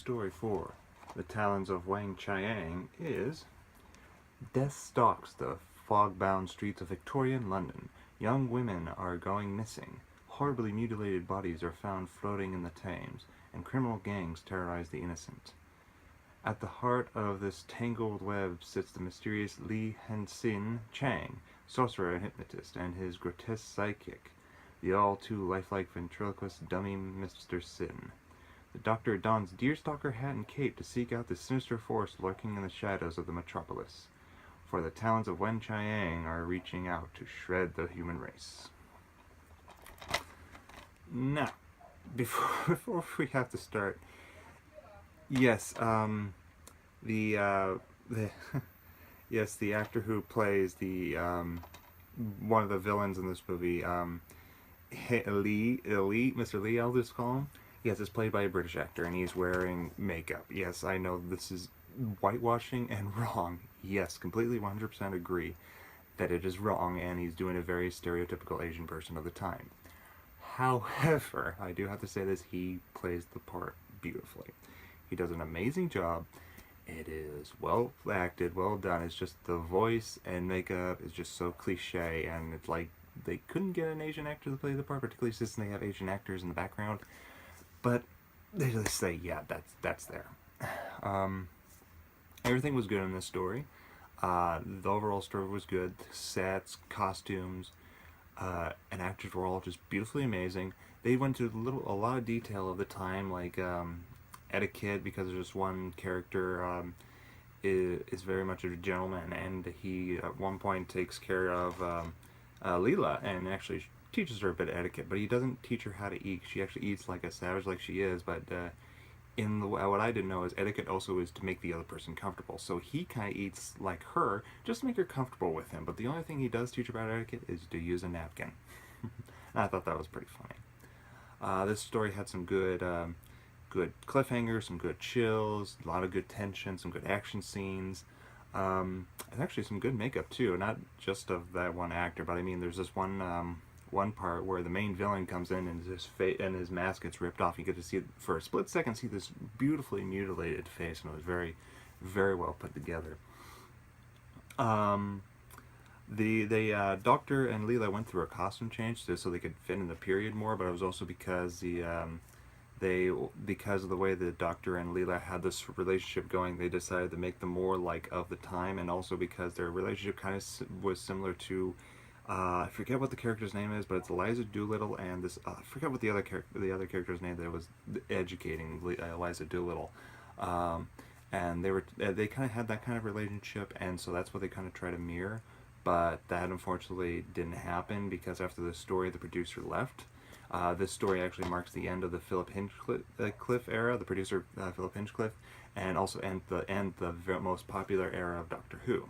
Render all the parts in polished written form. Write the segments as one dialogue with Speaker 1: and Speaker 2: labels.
Speaker 1: story for The Talons of Weng-Chiang is Death stalks the fog-bound streets of Victorian London. Young women are going missing. Horribly mutilated bodies are found floating in the Thames, and criminal gangs terrorize the innocent. At the heart of this tangled web sits the mysterious Weng-Chiang, sorcerer and hypnotist, and his grotesque psychic, the all-too-lifelike ventriloquist dummy Mr. Sin. The Doctor dons deerstalker hat and cape to seek out the sinister force lurking in the shadows of the metropolis. For the Talons of Weng-Chiang are reaching out to shred the human race. Now, before we have to start, yes, the yes, the actor who plays the one of the villains in this movie, Mr. Lee, I'll just call him. Yes, it's played by a British actor, and he's wearing makeup. Yes, I know this is whitewashing and wrong. Yes, completely 100% agree that it is wrong, and he's doing a very stereotypical Asian person of the time. However, I do have to say this, he plays the part beautifully. He does an amazing job. It is well acted, well done. It's just the voice and makeup is just so cliche, and it's like they couldn't get an Asian actor to play the part, particularly since they have Asian actors in the background. But they just say, yeah, that's there. Everything was good in this story. The overall story was good. The sets, costumes, and actors were all just beautifully amazing. They went to a lot of detail of the time, like etiquette, because there's just one character is very much a gentleman, and he at one point takes care of Leela and actually teaches her a bit of etiquette, but he doesn't teach her how to eat. She actually eats like a savage, like she is, but what I didn't know is etiquette also is to make the other person comfortable. So he kind of eats like her, just to make her comfortable with him. But the only thing he does teach about etiquette is to use a napkin. And I thought that was pretty funny. This story had some good cliffhangers, some good chills, a lot of good tension, some good action scenes. And actually some good makeup too, not just of that one actor, but I mean there's this one part where the main villain comes in and his mask gets ripped off. You get to see, for a split second, see this beautifully mutilated face, and it was very, very well put together. The Doctor and Leela went through a costume change so they could fit in the period more, but it was also because because of the way the Doctor and Leela had this relationship going, they decided to make them more like of the time, and also because their relationship kind of was similar to I forget what the character's name is, but it's Eliza Doolittle and this. I forget what the other character's name that was educating Eliza Doolittle, and they kind of had that kind of relationship, and so that's what they kind of try to mirror. But that unfortunately didn't happen because after the story, the producer left. This story actually marks the end of the Philip Hinchcliffe era, the producer Philip Hinchcliffe, and also the most popular era of Doctor Who.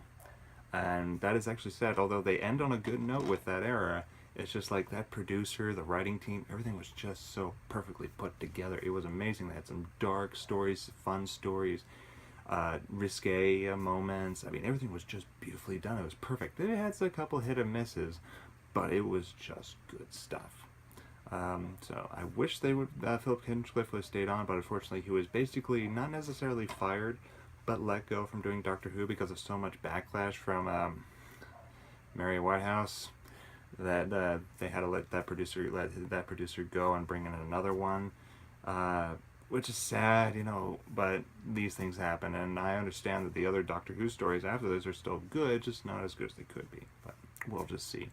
Speaker 1: And that is actually sad, although they end on a good note with that era. It's just like that producer, the writing team, everything was just so perfectly put together. It was amazing. They had some dark stories, fun stories, risque moments. I mean, everything was just beautifully done. It was perfect. They had a couple hit and misses, but it was just good stuff. So I wish Philip Hinchcliffe would have stayed on, but unfortunately he was basically not necessarily fired, but let go from doing Doctor Who because of so much backlash from Mary Whitehouse that they had to let that producer go and bring in another one, which is sad, but these things happen, and I understand that the other Doctor Who stories after this are still good, just not as good as they could be, but we'll just see.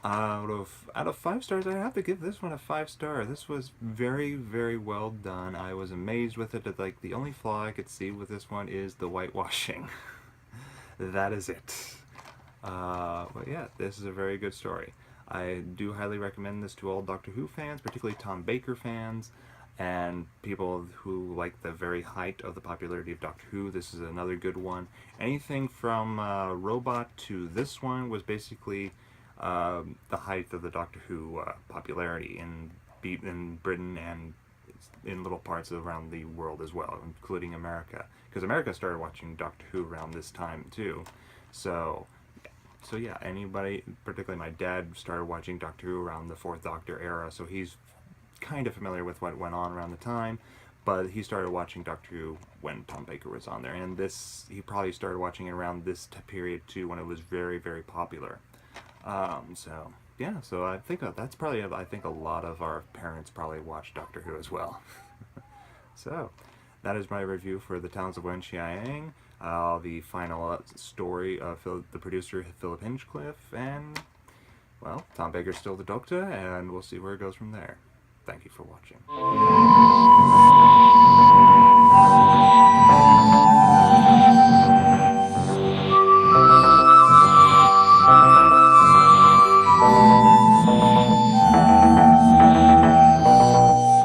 Speaker 1: Out of 5 stars, I have to give this one a 5-star. This was very, very well done. I was amazed with it. Like, the only flaw I could see with this one is the whitewashing. That is it. But yeah, this is a very good story. I do highly recommend this to all Doctor Who fans, particularly Tom Baker fans, and people who like the very height of the popularity of Doctor Who. This is another good one. Anything from Robot to this one was basically the height of the Doctor Who popularity in Britain and in little parts around the world as well, including America, because America started watching Doctor Who around this time too. So yeah, anybody, particularly my dad, started watching Doctor Who around the Fourth Doctor era, so he's kind of familiar with what went on around the time, but he started watching Doctor Who when Tom Baker was on there, and he probably started watching it around this period too, when it was very, very popular. So yeah, so I think that's probably, I think a lot of our parents probably watched Doctor Who as well. So that is my review for the Talons of Weng-Chiang, the final story of the producer Philip Hinchcliffe, and well, Tom Baker's still the Doctor, and we'll see where it goes from there. Thank you for watching.